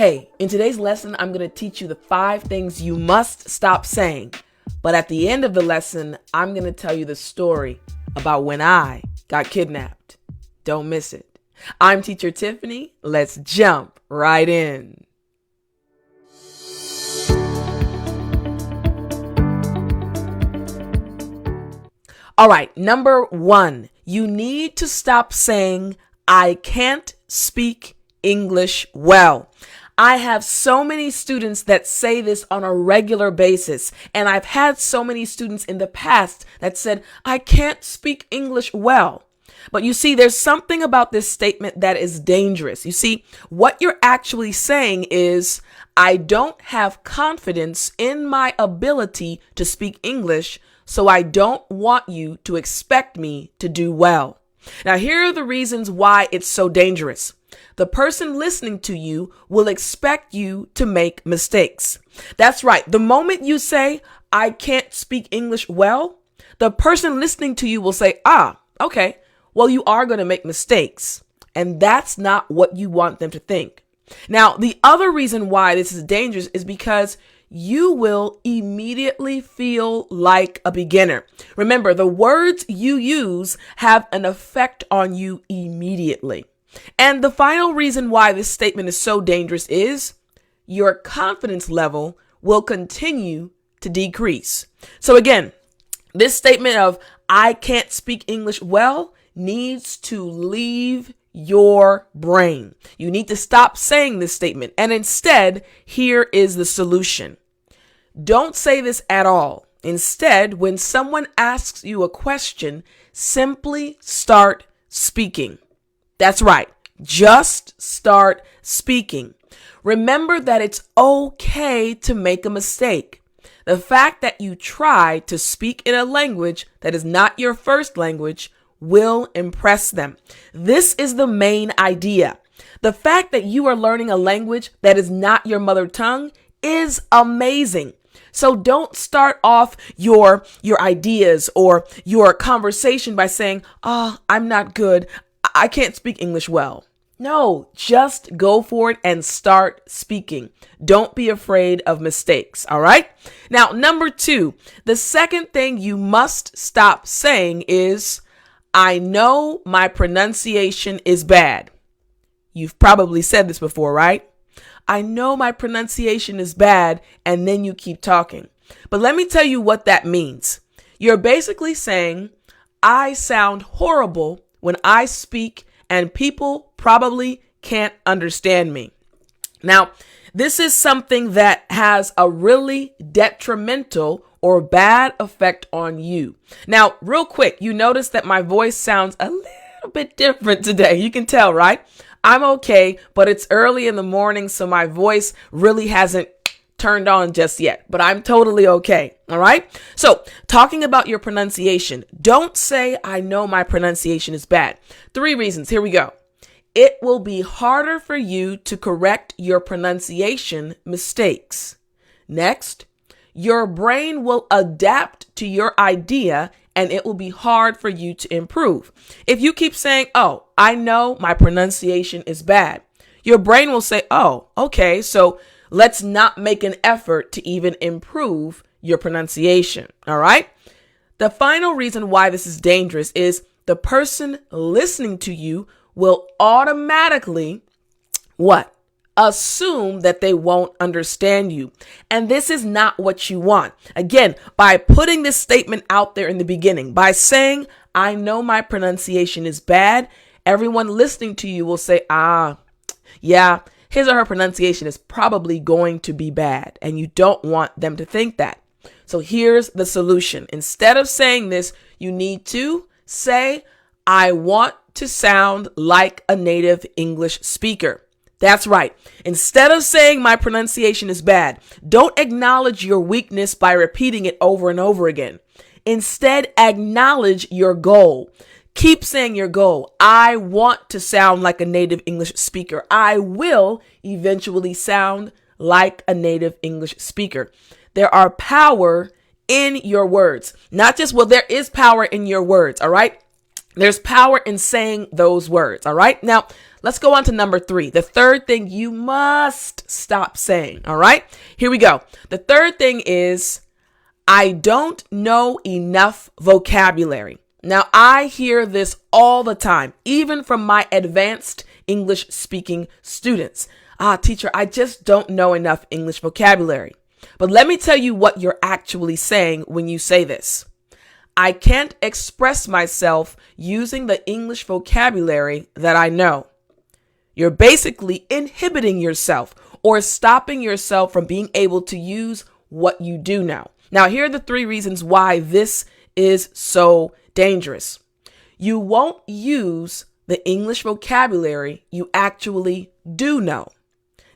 Hey, in today's lesson, I'm going to teach you the 5 things you must stop saying. But at the end of the lesson, I'm going to tell you the story about when I got kidnapped. Don't miss it. I'm Teacher Tiffany. Let's jump right in. All right, number 1, you need to stop saying, I can't speak English well. I have so many students that say this on a regular basis, and I've had so many students in the past that said, I can't speak English well. But you see, there's something about this statement that is dangerous. You see, what you're actually saying is, I don't have confidence in my ability to speak English, so I don't want you to expect me to do well. Now, here are the reasons why it's so dangerous. The person listening to you will expect you to make mistakes. That's right. The moment you say, I can't speak English well, the person listening to you will say, okay, well, you are going to make mistakes. And that's not what you want them to think. Now, the other reason why this is dangerous is because you will immediately feel like a beginner. Remember, the words you use have an effect on you immediately. And the final reason why this statement is so dangerous is your confidence level will continue to decrease. So again, this statement of I can't speak English well needs to leave your brain. You need to stop saying this statement. And instead, here is the solution. Don't say this at all. Instead, when someone asks you a question, simply start speaking. That's right. Just start speaking. Remember that it's okay to make a mistake. The fact that you try to speak in a language that is not your first language will impress them. This is the main idea. The fact that you are learning a language that is not your mother tongue is amazing. So don't start off your ideas or your conversation by saying, I'm not good. I can't speak English well. No, just go for it and start speaking. Don't be afraid of mistakes. All right. Now, number 2, the second thing you must stop saying is, I know my pronunciation is bad. You've probably said this before, right? I know my pronunciation is bad, and then you keep talking. But let me tell you what that means. You're basically saying, I sound horrible when I speak, and people probably can't understand me. Now, this is something that has a really detrimental or bad effect on you. Now, real quick, you notice that my voice sounds a little bit different today. You can tell, right? I'm okay, but it's early in the morning, so my voice really hasn't turned on just yet, but I'm totally okay. All right. So talking about your pronunciation, don't say, I know my pronunciation is bad. 3 reasons. Here we go. It will be harder for you to correct your pronunciation mistakes. Next, your brain will adapt to your idea and it will be hard for you to improve. If you keep saying, I know my pronunciation is bad, your brain will say, okay, so let's not make an effort to even improve your pronunciation. All right. The final reason why this is dangerous is the person listening to you will automatically assume that they won't understand you. And this is not what you want. Again, by putting this statement out there in the beginning, by saying, I know my pronunciation is bad, everyone listening to you will say, yeah, his or her pronunciation is probably going to be bad. And you don't want them to think that. So here's the solution. Instead of saying this, you need to say, I want to sound like a native English speaker. That's right. Instead of saying my pronunciation is bad, don't acknowledge your weakness by repeating it over and over again. Instead, acknowledge your goal. Keep saying your goal. I want to sound like a native English speaker. I will eventually sound like a native English speaker. There are power in your words. Not just, there is power in your words. All right. There's power in saying those words. All right. Now let's go on to number 3. The third thing you must stop saying. All right. Here we go. The third thing is, I don't know enough vocabulary. Now, I hear this all the time, even from my advanced English speaking students. Teacher, I just don't know enough English vocabulary. But let me tell you what you're actually saying when you say this. I can't express myself using the English vocabulary that I know. You're basically inhibiting yourself or stopping yourself from being able to use what you do know. Now, here are the 3 reasons why this is so dangerous. You won't use the English vocabulary you actually do know.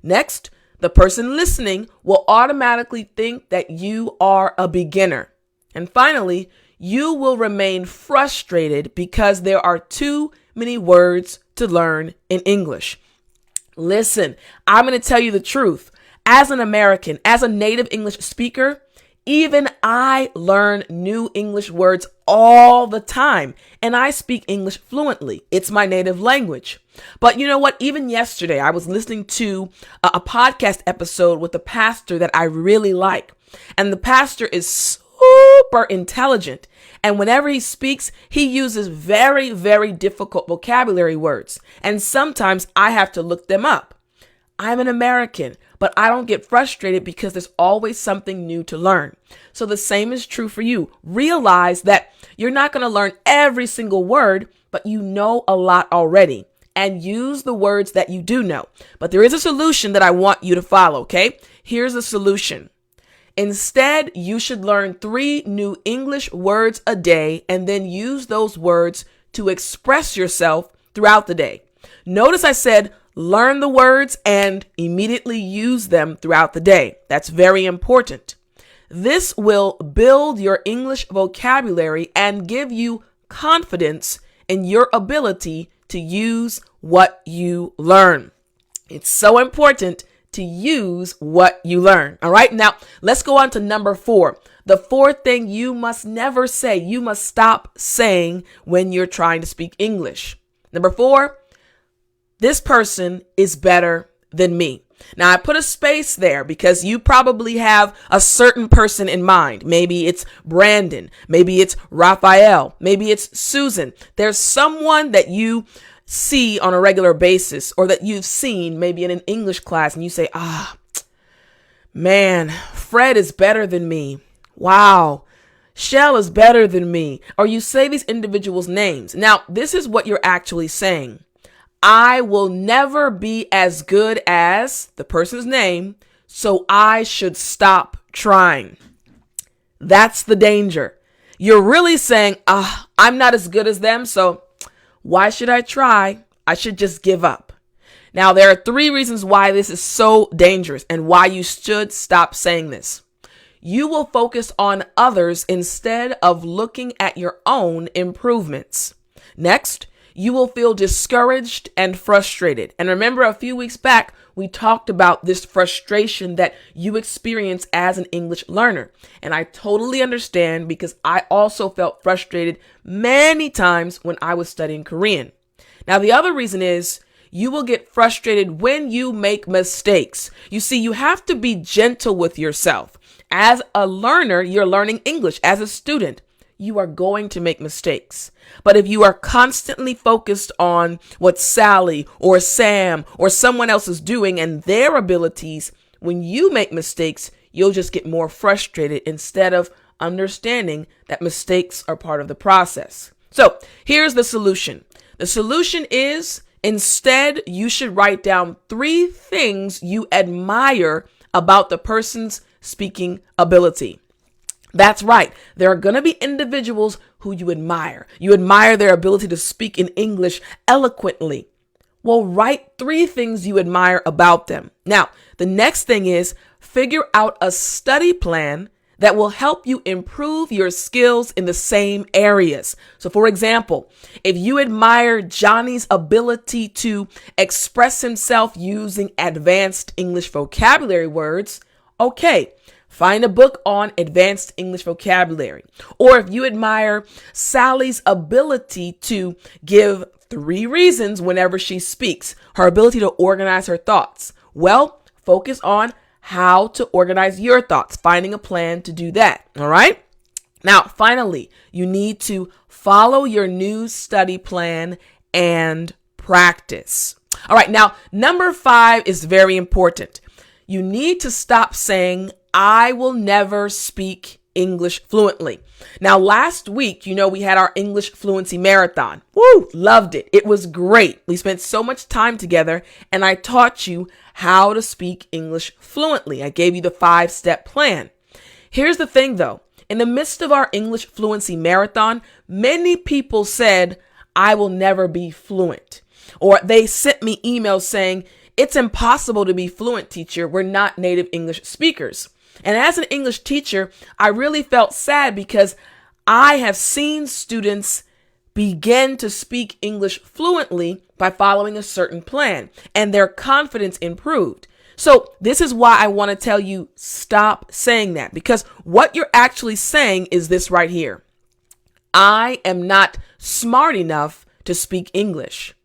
Next, the person listening will automatically think that you are a beginner. And finally, you will remain frustrated because there are too many words to learn in English. Listen, I'm going to tell you the truth. As an American, as a native English speaker, even I learn new English words all the time, and I speak English fluently. It's my native language. But you know what? Even yesterday, I was listening to a podcast episode with a pastor that I really like. And the pastor is super intelligent. And whenever he speaks, he uses very, very difficult vocabulary words. And sometimes I have to look them up. I'm an American, but I don't get frustrated because there's always something new to learn. So the same is true for you. Realize that you're not going to learn every single word, but you know a lot already. And use the words that you do know. But there is a solution that I want you to follow, okay? Here's the solution. Instead, you should learn 3 new English words a day and then use those words to express yourself throughout the day. Notice I said learn the words and immediately use them throughout the day. That's very important. This will build your English vocabulary and give you confidence in your ability to use what you learn. It's so important to use what you learn. All right. Now let's go on to number 4. The 4th thing you must never say, you must stop saying when you're trying to speak English. Number 4, this person is better than me. Now I put a space there because you probably have a certain person in mind. Maybe it's Brandon. Maybe it's Raphael. Maybe it's Susan. There's someone that you see on a regular basis or that you've seen maybe in an English class and you say, man, Fred is better than me. Wow. Shell is better than me. Or you say these individuals' names. Now, this is what you're actually saying. I will never be as good as the person's name, so I should stop trying. That's the danger. You're really saying, I'm not as good as them, so why should I try? I should just give up. Now, there are 3 reasons why this is so dangerous and why you should stop saying this. You will focus on others instead of looking at your own improvements. Next, you will feel discouraged and frustrated. And remember, a few weeks back, we talked about this frustration that you experience as an English learner. And I totally understand because I also felt frustrated many times when I was studying Korean. Now, the other reason is you will get frustrated when you make mistakes. You see, you have to be gentle with yourself. As a learner, you're learning English. As a student, you are going to make mistakes. But if you are constantly focused on what Sally or Sam or someone else is doing and their abilities, when you make mistakes, you'll just get more frustrated instead of understanding that mistakes are part of the process. So here's the solution. The solution is instead you should write down 3 things you admire about the person's speaking ability. That's right. There are going to be individuals who you admire. You admire their ability to speak in English eloquently. Well, write 3 things you admire about them. Now, the next thing is figure out a study plan that will help you improve your skills in the same areas. So, for example, if you admire Johnny's ability to express himself using advanced English vocabulary words, okay, find a book on advanced English vocabulary. Or if you admire Sally's ability to give 3 reasons whenever she speaks, her ability to organize her thoughts, well, focus on how to organize your thoughts, finding a plan to do that. All right. Now, finally, you need to follow your new study plan and practice. All right. Now, number 5 is very important. You need to stop saying, I will never speak English fluently. Now, last week, we had our English fluency marathon. Woo, loved it. It was great. We spent so much time together and I taught you how to speak English fluently. I gave you the 5-step plan. Here's the thing though. In the midst of our English fluency marathon, many people said, I will never be fluent. Or they sent me emails saying, it's impossible to be fluent, teacher. We're not native English speakers. And as an English teacher, I really felt sad because I have seen students begin to speak English fluently by following a certain plan, and their confidence improved. So this is why I want to tell you, stop saying that, because what you're actually saying is this right here. I am not smart enough to speak English.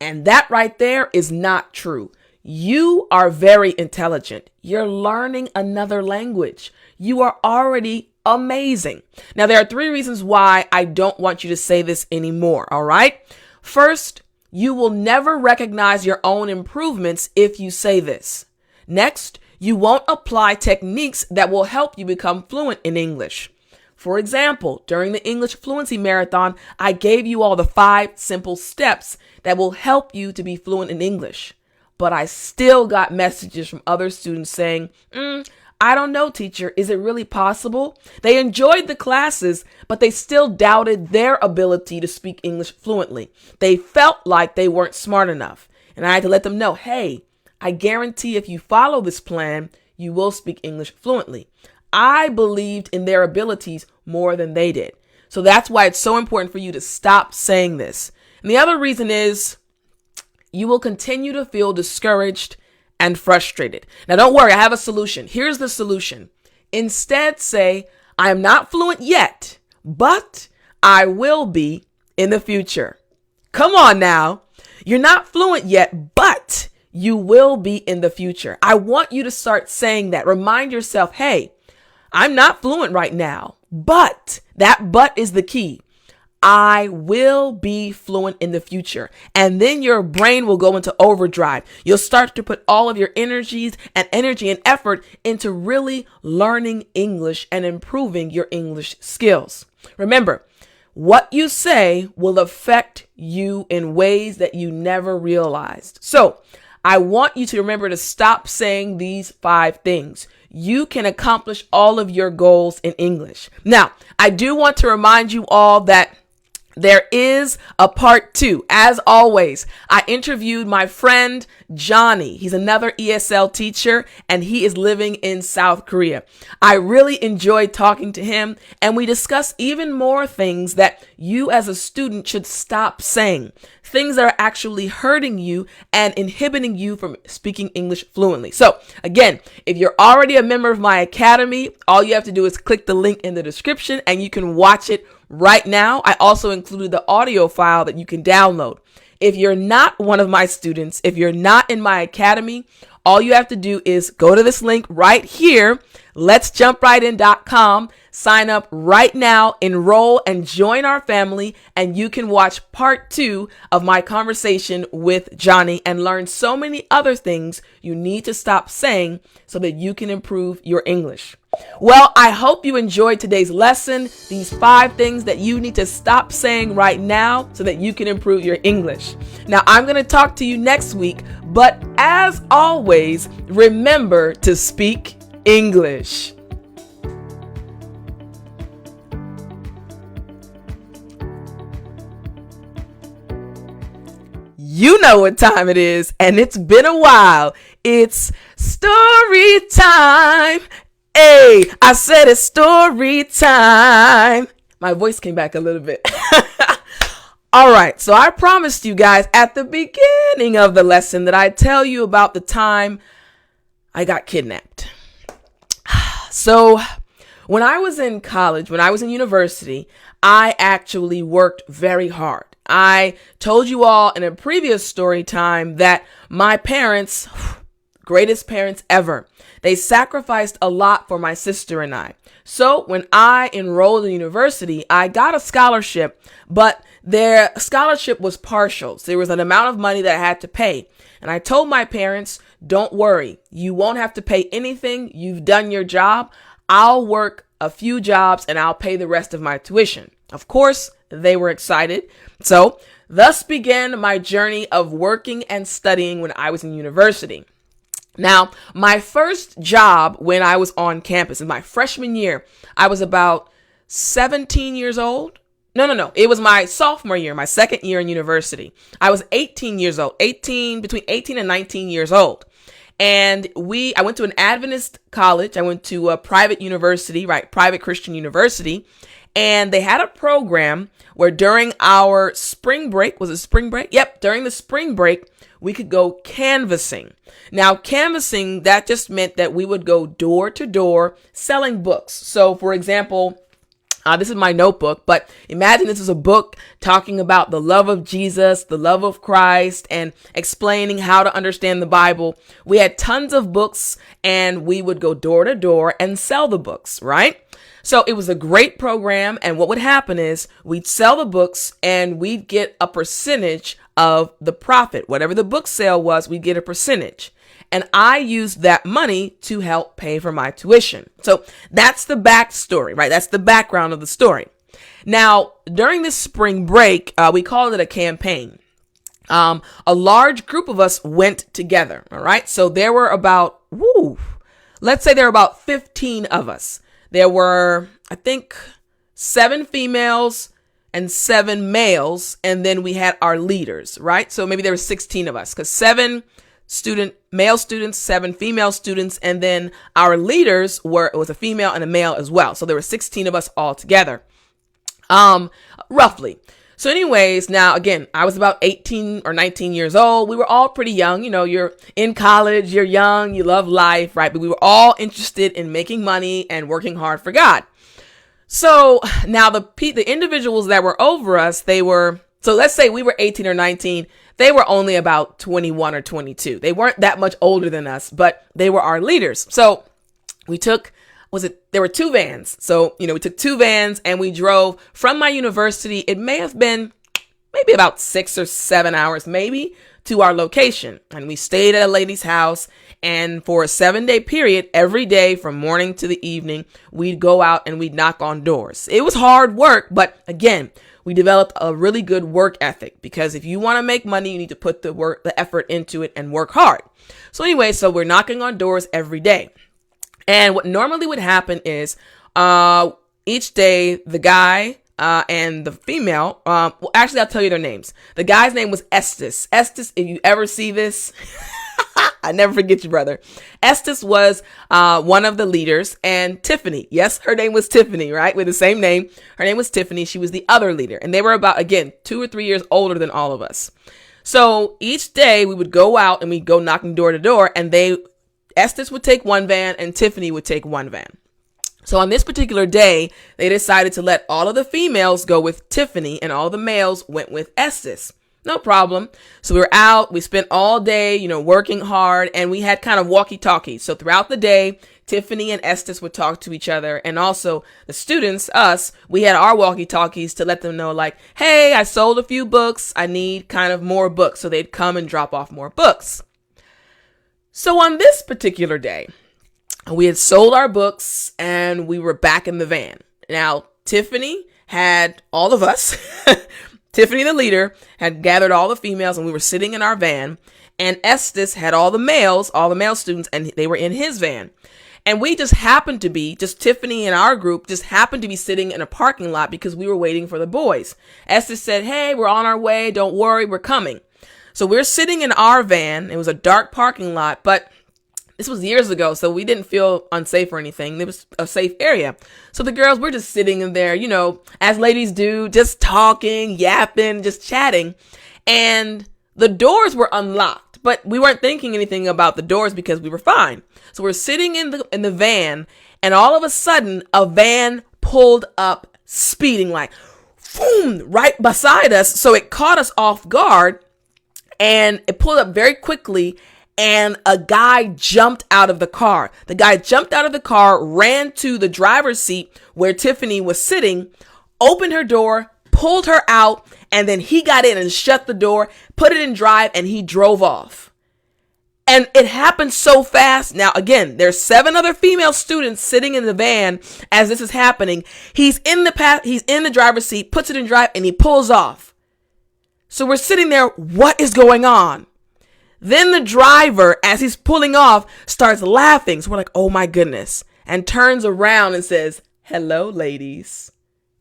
And that right there is not true. You are very intelligent. You're learning another language. You are already amazing. Now, there are 3 reasons why I don't want you to say this anymore. All right. First, you will never recognize your own improvements if you say this. Next, you won't apply techniques that will help you become fluent in English. For example, during the English Fluency Marathon, I gave you all the 5 simple steps that will help you to be fluent in English. But I still got messages from other students saying, I don't know, teacher, is it really possible? They enjoyed the classes, but they still doubted their ability to speak English fluently. They felt like they weren't smart enough. And I had to let them know, hey, I guarantee if you follow this plan, you will speak English fluently. I believed in their abilities more than they did. So that's why it's so important for you to stop saying this. And the other reason is you will continue to feel discouraged and frustrated. Now, don't worry, I have a solution. Here's the solution. Instead, say, I am not fluent yet, but I will be in the future. Come on now. You're not fluent yet, but you will be in the future. I want you to start saying that. Remind yourself, hey, I'm not fluent right now, but that but is the key. I will be fluent in the future. And then your brain will go into overdrive. You'll start to put all of your energy and effort into really learning English and improving your English skills. Remember, what you say will affect you in ways that you never realized. So I want you to remember to stop saying these 5 things. You can accomplish all of your goals in English. Now, I do want to remind you all that there is a part 2. As always, I interviewed my friend Johnny. He's another ESL teacher and he is living in South Korea. I really enjoyed talking to him and we discussed even more things that you as a student should stop saying. Things that are actually hurting you and inhibiting you from speaking English fluently. So again, if you're already a member of my academy, all you have to do is click the link in the description and you can watch it right now. I also included the audio file that you can download. If you're not one of my students, if you're not in my academy, all you have to do is go to this link right here, letsjumprightin.com, sign up right now, enroll and join our family, and you can watch part 2 of my conversation with Johnny and learn so many other things you need to stop saying so that you can improve your English. Well, I hope you enjoyed today's lesson, these 5 things that you need to stop saying right now so that you can improve your English. Now, I'm going to talk to you next week, but as always, remember to speak English. You know what time it is, and it's been a while. It's story time. Hey, I said it's story time. My voice came back a little bit. All right, so I promised you guys at the beginning of the lesson that I'd tell you about the time I got kidnapped. So when I was in college, when I was in university, I actually worked very hard. I told you all in a previous story time that my parents, greatest parents ever, they sacrificed a lot for my sister and I. So when I enrolled in university, I got a scholarship, but their scholarship was partial. So there was an amount of money that I had to pay. And I told my parents, don't worry, you won't have to pay anything. You've done your job. I'll work a few jobs and I'll pay the rest of my tuition. Of course, they were excited. So thus began my journey of working and studying when I was in university. Now, my first job when I was on campus in my freshman year, I was about 17 years old. No. It was my sophomore year, my second year in university. I was 18 years old, between 18 and 19 years old. And I went to an Adventist college. I went to a private university, right? Private Christian university. And they had a program where during our spring break, was it spring break? Yep. During the spring break, we could go canvassing. Now, canvassing, that just meant that we would go door to door selling books. So, for example, this is my notebook, but imagine this is a book talking about the love of Jesus, the love of Christ, and explaining how to understand the Bible. We had tons of books and we would go door to door and sell the books, right? So it was a great program. And what would happen is we'd sell the books and we'd get a percentage of the profit. Whatever the book sale was, we'd get a percentage. And I used that money to help pay for my tuition. So that's the backstory, right? That's the background of the story. Now, during this spring break, we called it a campaign. A large group of us went together. All right. So there were let's say there were about 15 of us. There were, I think, 7 females and 7 males. And then we had our leaders, right? So maybe there were 16 of us because 7 male students, 7 female students, and then our leaders it was a female and a male as well. So there were 16 of us all together, roughly. So anyways, now again, I was about 18 or 19 years old. We were all pretty young. You know, you're in college, you're young, you love life, right? But we were all interested in making money and working hard for God. So now the individuals that were over us, so let's say we were 18 or 19. They were only about 21 or 22. They weren't that much older than us, but they were our leaders. So there were 2 vans. So, we took 2 vans and we drove from my university. It may have been maybe about 6 or 7 hours, maybe, to our location. And we stayed at a lady's house. And for a 7-day period, every day from morning to the evening, we'd go out and we'd knock on doors. It was hard work, but again, we developed a really good work ethic because if you want to make money, you need to put the effort into it and work hard. So anyway, so we're knocking on doors every day. And what normally would happen is, each day, the guy, and the female, actually, I'll tell you their names. The guy's name was Estes. Estes, if you ever see this, I never forget you, brother. Estes was one of the leaders, and Tiffany. Yes, her name was Tiffany, right? With the same name. Her name was Tiffany. She was the other leader. And they were about, again, 2 or 3 years older than all of us. So each day we would go out and we'd go knocking door to door, and Estes would take 1 van and Tiffany would take 1 van. So on this particular day, they decided to let all of the females go with Tiffany and all the males went with Estes. No problem. So we were out, we spent all day, working hard, and we had kind of walkie-talkies. So throughout the day, Tiffany and Estes would talk to each other. And also the students, us, we had our walkie-talkies to let them know like, hey, I sold a few books. I need kind of more books. So they'd come and drop off more books. So on this particular day, we had sold our books and we were back in the van. Now, Tiffany had all of us. Tiffany, the leader, had gathered all the females and we were sitting in our van. And Estes had all the male students, and they were in his van. And we just happened to be, Tiffany and our group just happened to be sitting in a parking lot because we were waiting for the boys. Estes said, hey, we're on our way. Don't worry, we're coming. So we're sitting in our van. It was a dark parking lot, but this was years ago, so we didn't feel unsafe or anything. It was a safe area. So the girls were just sitting in there, as ladies do, just talking, yapping, just chatting. And The doors were unlocked, but we weren't thinking anything about the doors because we were fine. So we're sitting in the van, and all of a sudden, a van pulled up speeding, like, boom, right beside us. So it caught us off guard, and it pulled up very quickly, and a guy jumped out of the car. The guy jumped out of the car, ran to the driver's seat where Tiffany was sitting, opened her door, pulled her out, and then he got in and shut the door, put it in drive, and he drove off. And it happened so fast. Now, again, there's 7 other female students sitting in the van as this is happening. He's in the driver's seat, puts it in drive, and he pulls off. So we're sitting there, what is going on? Then the driver, as he's pulling off, starts laughing. So we're like, oh my goodness. And turns around and says, hello, ladies.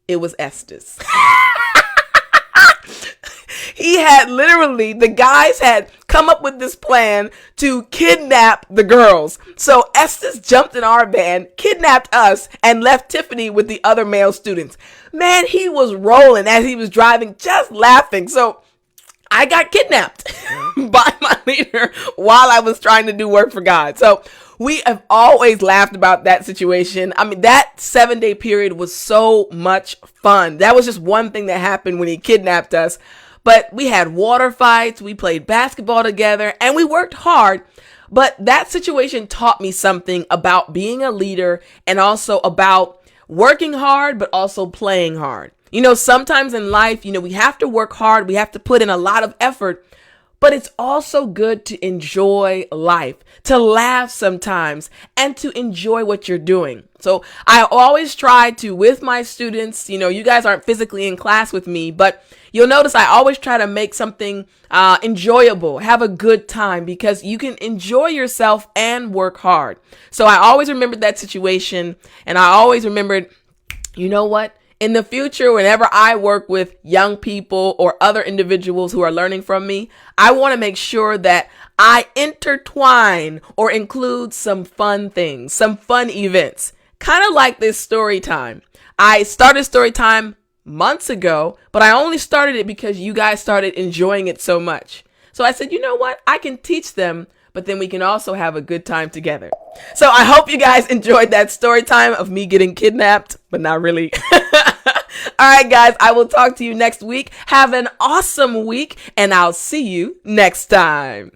It was Estes. The guys had come up with this plan to kidnap the girls. So Estes jumped in our van, kidnapped us, and left Tiffany with the other male students. Man, he was rolling as he was driving, just laughing. So I got kidnapped by my leader while I was trying to do work for God. So we have always laughed about that situation. I mean, that 7-day period was so much fun. That was just one thing that happened when he kidnapped us. But we had water fights, we played basketball together, and we worked hard. But that situation taught me something about being a leader and also about working hard, but also playing hard. You know, sometimes in life, we have to work hard. We have to put in a lot of effort, but it's also good to enjoy life, to laugh sometimes, and to enjoy what you're doing. So I always try to, with my students, you guys aren't physically in class with me, but you'll notice I always try to make something enjoyable, have a good time, because you can enjoy yourself and work hard. So I always remembered that situation, and I always remembered, you know what? In the future, whenever I work with young people or other individuals who are learning from me, I want to make sure that I intertwine or include some fun things, some fun events, kind of like this story time. I started story time months ago, but I only started it because you guys started enjoying it so much. So I said, you know what? I can teach them, but then we can also have a good time together. So I hope you guys enjoyed that story time of me getting kidnapped, but not really. All right, guys, I will talk to you next week. Have an awesome week, and I'll see you next time.